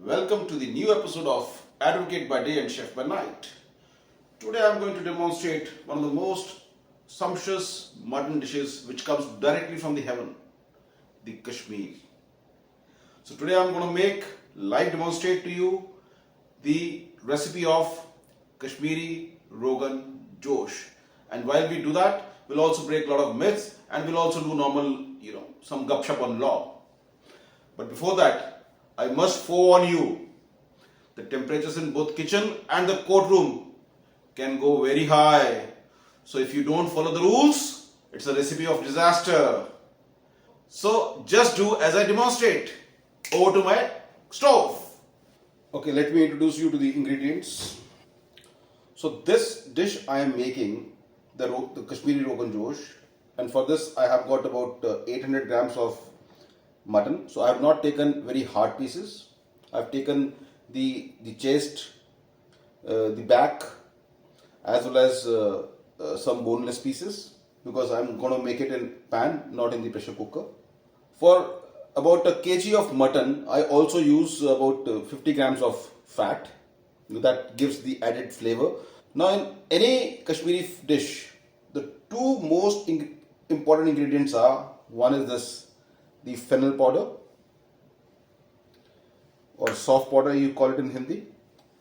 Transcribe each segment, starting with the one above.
Welcome to the new episode of Advocate by Day and Chef by Night. Today I am going to demonstrate one of the most sumptuous mutton dishes which comes directly from the heaven, the Kashmiri. So today I am going to demonstrate to you the recipe of Kashmiri Rogan Josh. And while we do that, we'll also break a lot of myths and we'll also do normal, some gupshup on law. But before that, I must forewarn you, the temperatures in both kitchen and the courtroom can go very high. So if you don't follow the rules, it's a recipe of disaster. So just do as I demonstrate. Over to my stove. Okay, let me introduce you to the ingredients. So this dish I am making, the Kashmiri Rogan Josh, and for this I have got about 800 grams of mutton. So I have not taken very hard pieces. I have taken the chest, the back, as well as some boneless pieces, because I am going to make it in pan, not in the pressure cooker. For about a kg of mutton, I also use about 50 grams of fat. That gives the added flavor. Now in any Kashmiri dish, the two most important ingredients are, one is this, the fennel powder or soft powder you call it in Hindi,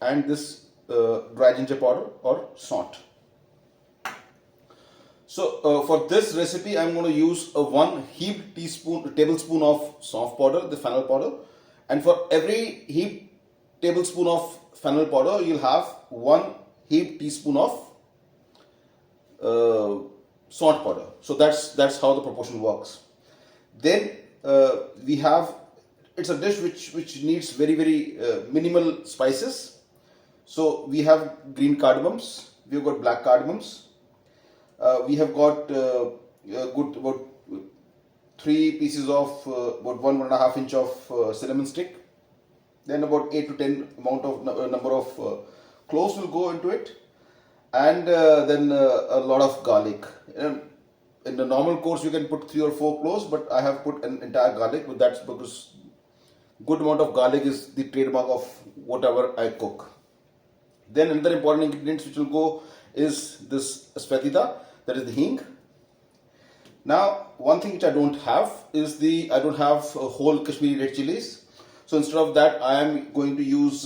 and this dry ginger powder or saunth. So for this recipe I am going to use a 1 heaped tablespoon of soft powder, the fennel powder, and for every heaped tablespoon of fennel powder you'll have 1 heaped teaspoon of saunth powder. So that's how the proportion works. Then we have, it's a dish which needs very minimal spices. So we have green cardamoms, we have got black cardamoms, we have got about 3 pieces of about 1.5 inch of cinnamon stick. Then about 8 to 10 number of cloves will go into it, and then a lot of garlic. In the normal course you can put 3 or 4 cloves, but I have put an entire garlic, but that's because good amount of garlic is the trademark of whatever I cook. Then another important ingredient which will go is this spatida, that is the hing. Now one thing which I don't have is I don't have whole Kashmiri red chilies. So instead of that I am going to use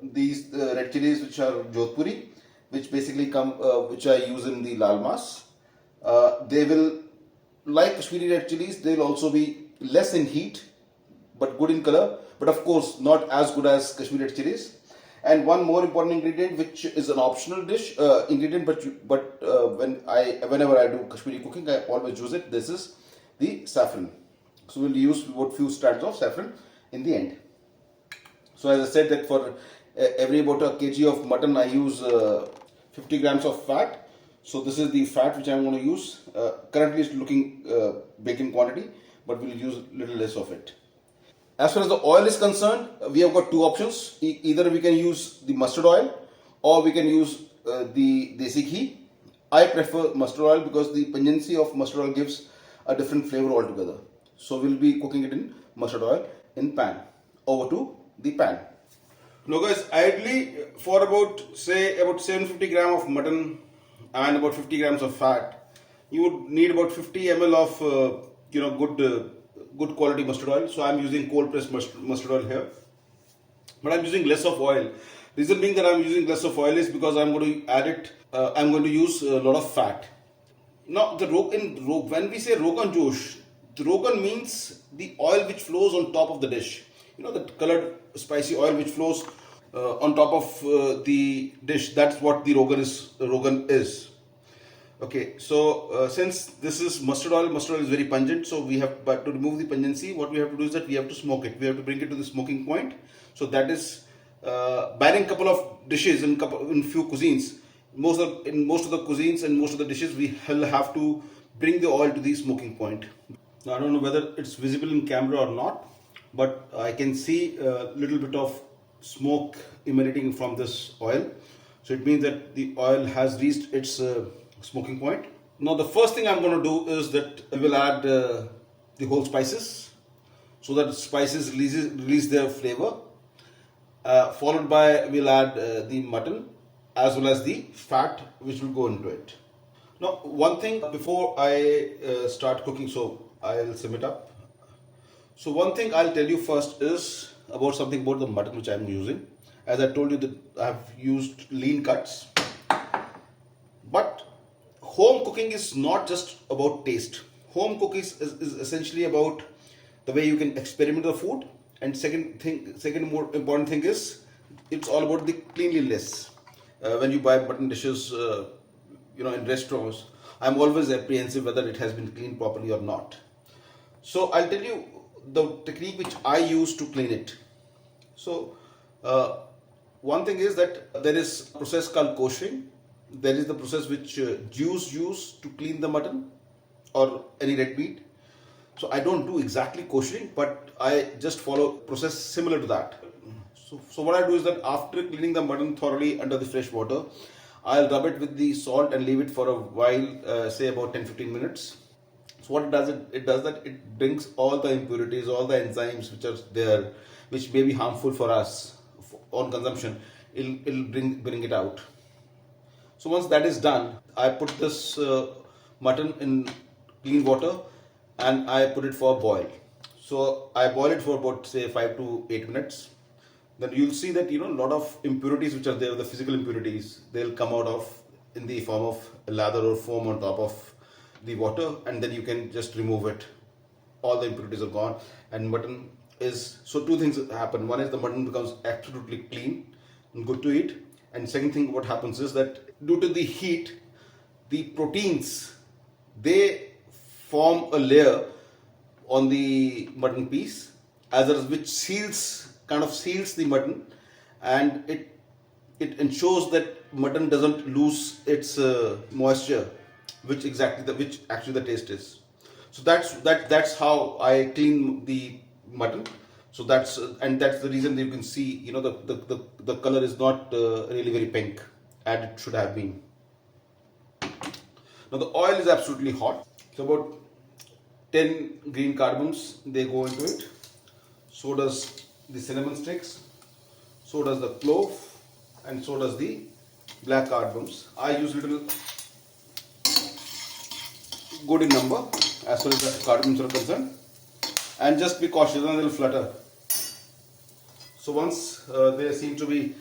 these red chilies which are Jodhpuri, which basically which I use in the lal mas. They will, like Kashmiri red chilies, they will also be less in heat but good in color, but of course not as good as Kashmiri red chilies. And one more important ingredient which is an optional ingredient, but whenever I do Kashmiri cooking I always use it. This is the saffron. So we'll use about few strands of saffron in the end. So as I said that for every about a kg of mutton I use 50 grams of fat. So this is the fat which I am going to use. Currently it's looking big in quantity, but we'll use a little less of it. As far as the oil is concerned, we have got two options. Either we can use the mustard oil or we can use the desi ghee. I prefer mustard oil because the pungency of mustard oil gives a different flavor altogether. So we'll be cooking it in mustard oil in pan. Over to the pan. Now guys, ideally for about 750 gram of mutton and about 50 grams of fat, you would need about 50 ml of good quality mustard oil. So I'm using cold pressed mustard oil here, but I'm using less of oil. Reason being that I'm using less of oil is because I'm going to add it. I'm going to use a lot of fat. Now when we say Rogan Josh, the Rogan means the oil which flows on top of the dish. The colored spicy oil which flows on top of the dish. That's what the Rogan is. Okay, so since this is mustard oil is very pungent, so but to remove the pungency, what we have to do is that we have to smoke it. We have to bring it to the smoking point. So that is barring a couple of dishes in few cuisines. In most of the cuisines and most of the dishes, we will have to bring the oil to the smoking point. Now I don't know whether it's visible in camera or not, but I can see a little bit of smoke emanating from this oil. So it means that the oil has reached its smoking point. Now the first thing I'm going to do is that we will add the whole spices so that spices release their flavor. Followed by we'll add the mutton as well as the fat which will go into it. Now, one thing before I start cooking, so I'll sim it up. So one thing I'll tell you first is about something about the mutton which I'm using. As I told you that I've used lean cuts, but home cooking is not just about taste. Home cooking is essentially about the way you can experiment with the food. And second more important thing is it's all about the cleanliness. When you buy mutton dishes, in restaurants, I'm always apprehensive whether it has been cleaned properly or not. So I'll tell you the technique which I use to clean it. So one thing is that there is a process called koshering. There is the process which Jews use to clean the mutton or any red meat. So I don't do exactly koshering, but I just follow a process similar to that. So what I do is that after cleaning the mutton thoroughly under the fresh water, I'll rub it with the salt and leave it for a while, say about 10-15 minutes. So what it does, it does that it brings all the impurities, all the enzymes which are there, which may be harmful for us on consumption. It'll bring it out. So once that is done, I put this mutton in clean water and I put it for a boil. So I boil it for about say 5 to 8 minutes. Then you'll see that a lot of impurities which are there, the physical impurities, they'll come out of in the form of lather or foam on top of the water, and then you can just remove it. All the impurities are gone, and mutton is, so two things happen. One is the mutton becomes absolutely clean and good to eat, and second thing what happens is that due to the heat, the proteins, they form a layer on the mutton piece which kind of seals the mutton, and it ensures that mutton doesn't lose its moisture, which actually the taste is. So that's how I clean the mutton. So that's the reason that you can see the color is not really very pink as it should have been. Now the oil is absolutely hot. So about 10 green cardamoms, they go into it. So does the cinnamon sticks, so does the clove, and so does the black cardamoms. I use little good in number as far as the cardamoms are concerned, and just be cautious, and they'll flutter. So once they seem to be,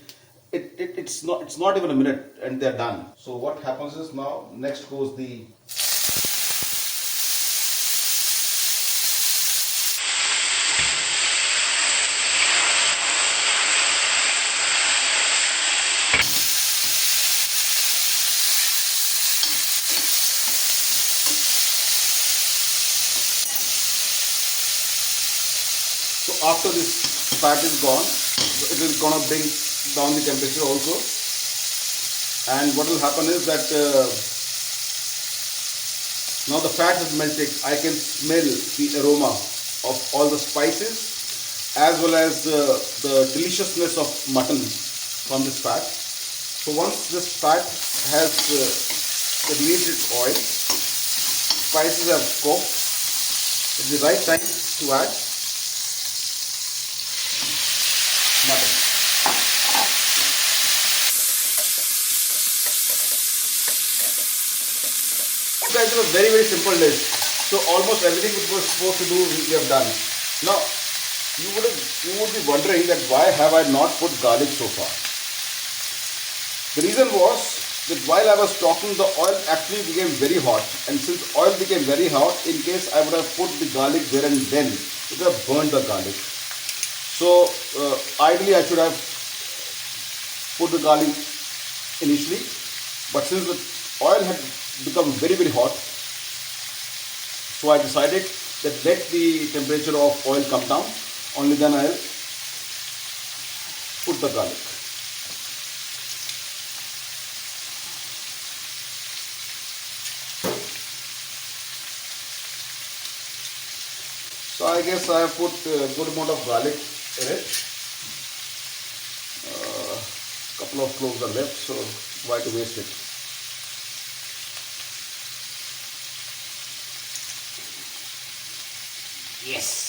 it's not even a minute and they're done. So what happens is now next goes the after this fat is gone, it is gonna bring down the temperature also, and what will happen is that now the fat has melted. I can smell the aroma of all the spices as well as the deliciousness of mutton from this fat. So once this fat has released its oil, spices have cooked, it's the right time to add mutton. Guys, it was very simple dish. So almost everything which was supposed to do we have done. Now you would be wondering that why have I not put garlic so far? The reason was that while I was talking, the oil actually became very hot, and since oil became very hot, in case I would have put the garlic there and then, it would have burned the garlic. So ideally I should have put the garlic initially, but since the oil had become very hot, so I decided that let the temperature of oil come down, only then I'll put the garlic. So I guess I have put a good amount of garlic in it. Couple of cloves are left, so why to waste it? Yes.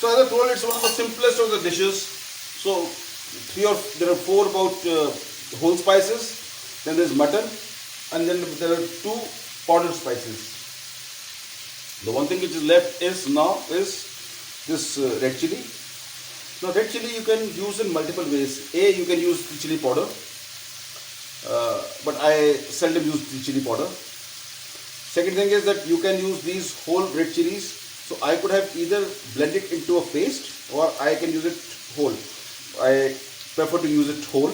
So as I told, it's one of the simplest of the dishes. So there are four about whole spices, then there's mutton, and then there are two powdered spices. The one thing which is left is this red chili. Now red chili you can use in multiple ways. You can use the chili powder, but I seldom use the chili powder. Second thing is that you can use these whole red chilies. So I could have either blend it into a paste or I can use it whole. I prefer to use it whole.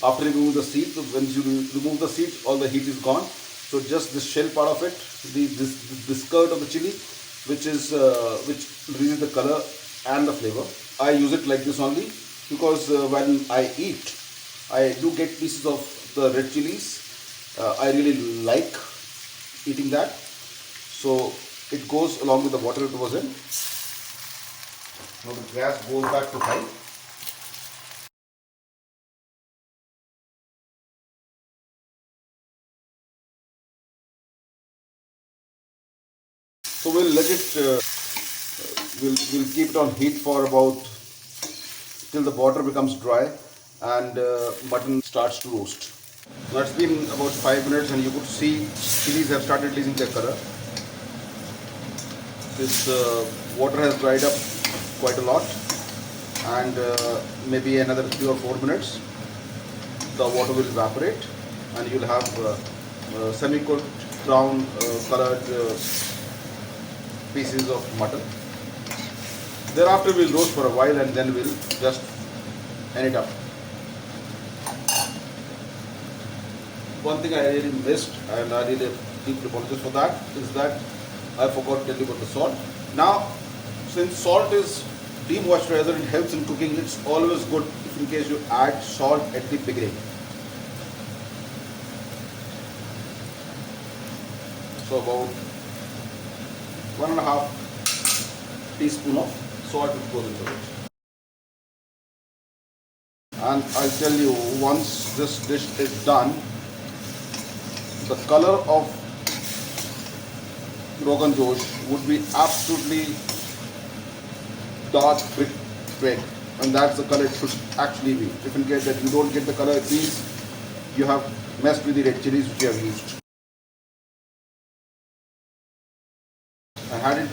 After removing the seed, when you remove the seed, all the heat is gone. So just this shell part of it, this skirt of the chili, which releases the color and the flavor. I use it like this only because when I eat, I do get pieces of the red chilies. I really like eating that. So it goes along with the water it was in. Now the gas goes back to high. So we'll let it, we'll keep it on heat for about till the water becomes dry and mutton starts to roast. Now it's been about 5 minutes and you could see chilies have started releasing their color. This water has dried up quite a lot, and maybe another 3 or 4 minutes the water will evaporate and you'll have semi-cooked brown colored pieces of mutton. Thereafter we'll roast for a while and then we'll just end it up. One thing I really missed, and I really deeply apologize for that, is that I forgot to tell you about the salt. Now, since salt is demoisturizer, it helps in cooking. It's always good if in case you add salt at the beginning. So about 1.5 teaspoon of salt which goes into it. And I'll tell you, once this dish is done, the color of Rogan Josh would be absolutely dark brick red, and that's the color it should actually be. If in case that you don't get the color, it means you have messed with the red chilies which you have used. And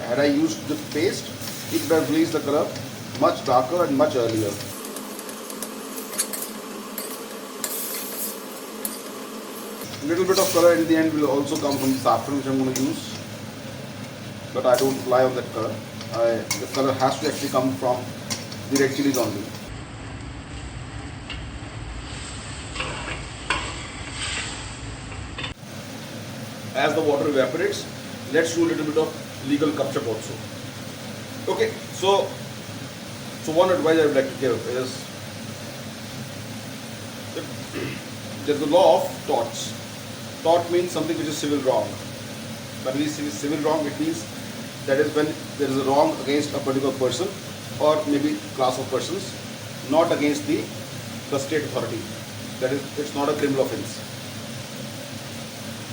had I used the paste, it would have released the color much darker and much earlier. A little bit of color in the end will also come from the saffron which I'm going to use, but I don't rely on that color. The color has to actually come from the red chilies only. As the water evaporates, let's do a little bit of legal kapchup also. Okay, so one advice I would like to give is there's the law of torts. Tort means something which is civil wrong. When we say civil wrong, it means that is when there is a wrong against a particular person or maybe class of persons, not against the state authority. That is, it's not a criminal offence.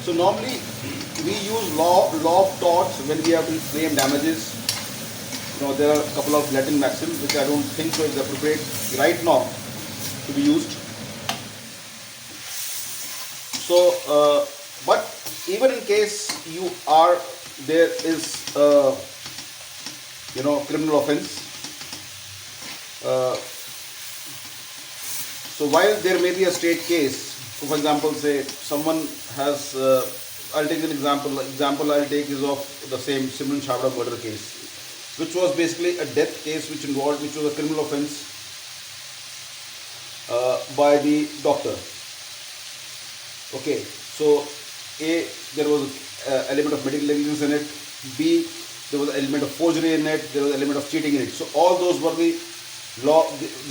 So normally we use law of torts when we have to claim damages. There are a couple of Latin maxims which I don't think so is appropriate right now to be used. So, but even in case there is criminal offence. So while there may be a state case, so for example, say someone has, I'll take an example. Example I'll take is of the same Simran Chhabra murder case, which was basically a death case which was a criminal offence by the doctor. Okay, so A, there was an element of medical negligence in it. B, there was an element of forgery in it. There was an element of cheating in it. So all those were the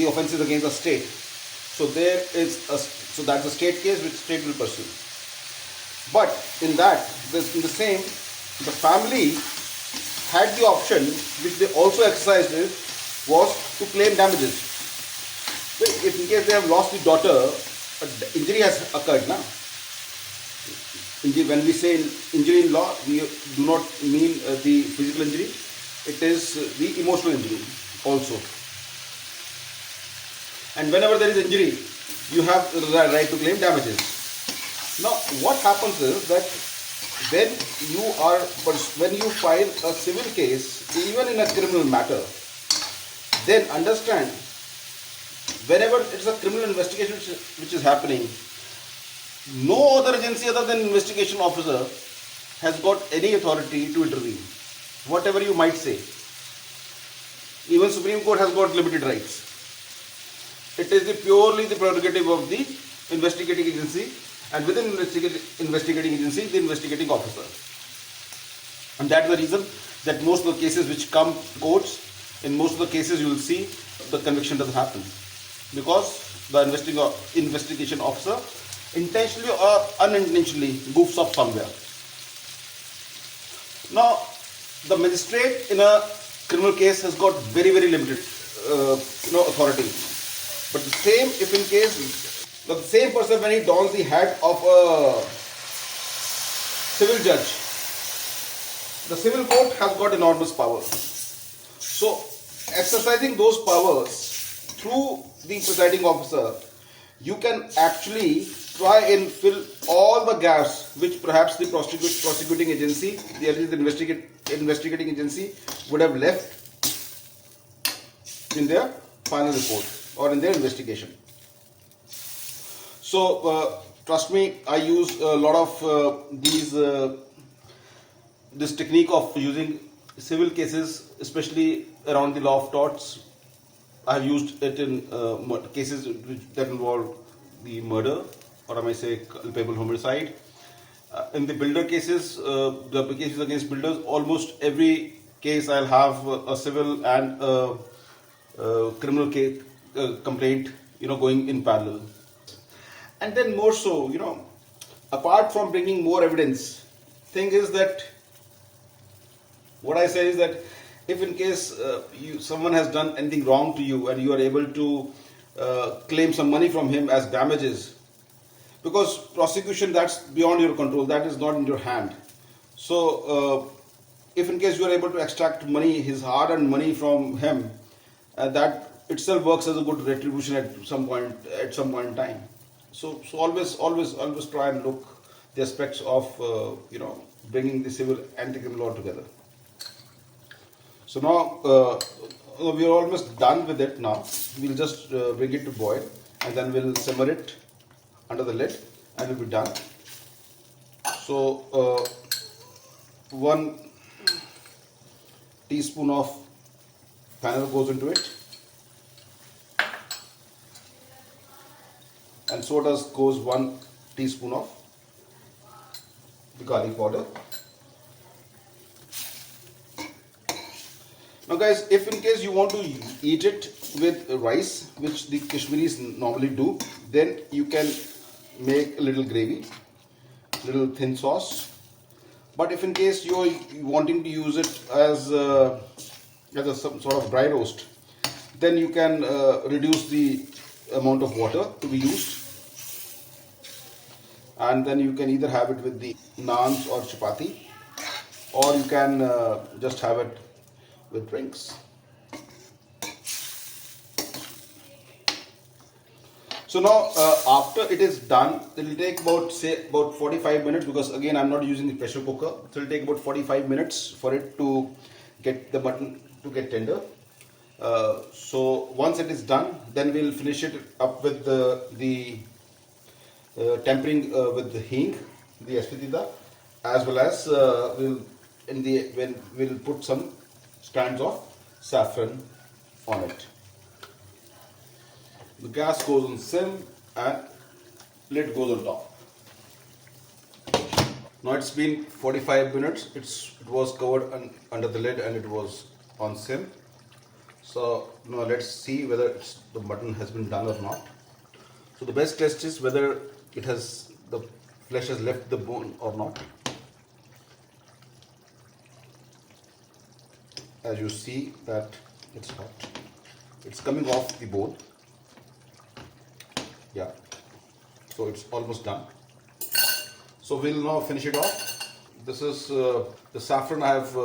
offences against the state. So so that's a state case which state will pursue. But in the family had the option, which they also exercised it, was to claim damages. If in case they have lost the daughter, injury has occurred now. When we say injury in law, we do not mean the physical injury. it is the emotional injury also. And whenever there is injury, you have the right to claim damages. Now, what happens is that when you file a civil case, even in a criminal matter, then understand, whenever it's a criminal investigation which is happening, no other agency other than investigation officer has got any authority to intervene. Whatever you might say, even Supreme Court has got limited rights. It is purely the prerogative of the investigating agency, and within investigating agency, the investigating officer. And that's the reason that most of the cases which come to courts, in most of the cases you will see the conviction doesn't happen, because the investigation officer intentionally or unintentionally goofs up somewhere. Now, the magistrate in a criminal case has got very, very limited authority. But the same, if in case the same person, when he dons the hat of a civil judge, the civil court has got enormous power. So, exercising those powers through the presiding officer, you can actually try and fill all the gaps which perhaps the prosecuting agency, the investigating agency would have left in their final report or in their investigation. So, trust me, I use a lot of this technique of using civil cases, especially around the law of torts. I have used it in cases that involve the murder, or I may say culpable homicide. In the builder cases, the cases against builders, almost every case I'll have a civil and a criminal case, complaint, going in parallel. And then more so, apart from bringing more evidence, thing is that what I say is that if in case someone has done anything wrong to you and you are able to claim some money from him as damages, because prosecution, that's beyond your control, that is not in your hand. So if in case you are able to extract money, his hard-earned money from him, that itself works as a good retribution at some point in time. So always try and look the aspects of bringing the civil and the criminal law together. So now we are almost done with it. Now we'll just bring it to boil, and then we'll simmer it under the lid, and we'll be done. So 1 teaspoon of fennel goes into it, and so goes 1 teaspoon of the garlic powder. Now guys, if in case you want to eat it with rice, which the Kashmiris normally do, then you can make a little gravy, little thin sauce. But if in case you are wanting to use it as some sort of dry roast, then you can reduce the amount of water to be used, and then you can either have it with the naans or chapati, or you can just have it with drinks. So now after it is done, it will take about 45 minutes, because again I'm not using the pressure cooker. So it will take about 45 minutes for it to get the mutton to get tender. So once it is done, then we'll finish it up with the tempering with the Hing, the espetida, as well as we'll put some strands of saffron on it. The gas goes on sim and lid goes on top. Now it's been 45 minutes. It was covered under the lid and it was on sim. So now let's see whether the mutton has been done or not. So the best test is whether the flesh has left the bone or not. As you see that it's hot, it's coming off the bone. Yeah, so it's almost done. So we'll now finish it off. This is the saffron I have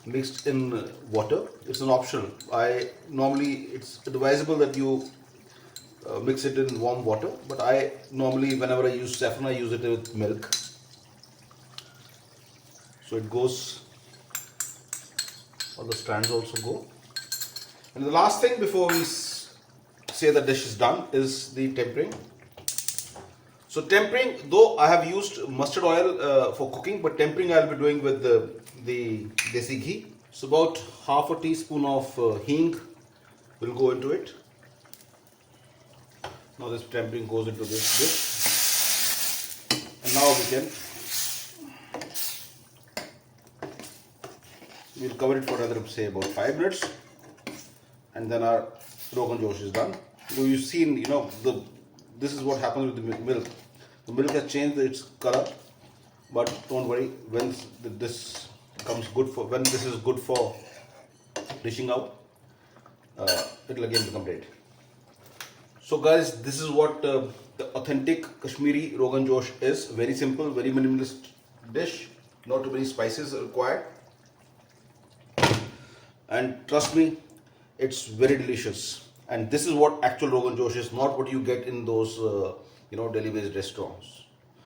mixed in water. It's an optional. It's advisable that you mix it in warm water, but I normally, whenever I use saffron, I use it with milk. So it goes, all the strands also go. And the last thing before we say the dish is done is the tempering. So tempering, though I have used mustard oil for cooking, but tempering I'll be doing with the desi ghee. So about half a teaspoon of hing will go into it. Now this tempering goes into this dish. And now we'll cover it for another, say, about 5 minutes. And then our Rogan Josh is done. So you've seen, this is what happens with the milk. The milk has changed its color, but don't worry, when this is good for dishing out, it'll again become red. So guys, this is what the authentic Kashmiri Rogan Josh is. Very simple, very minimalist dish. Not too many spices are required. And trust me, it's very delicious. And this is what actual Rogan Josh is, not what you get in those, deli-based restaurants.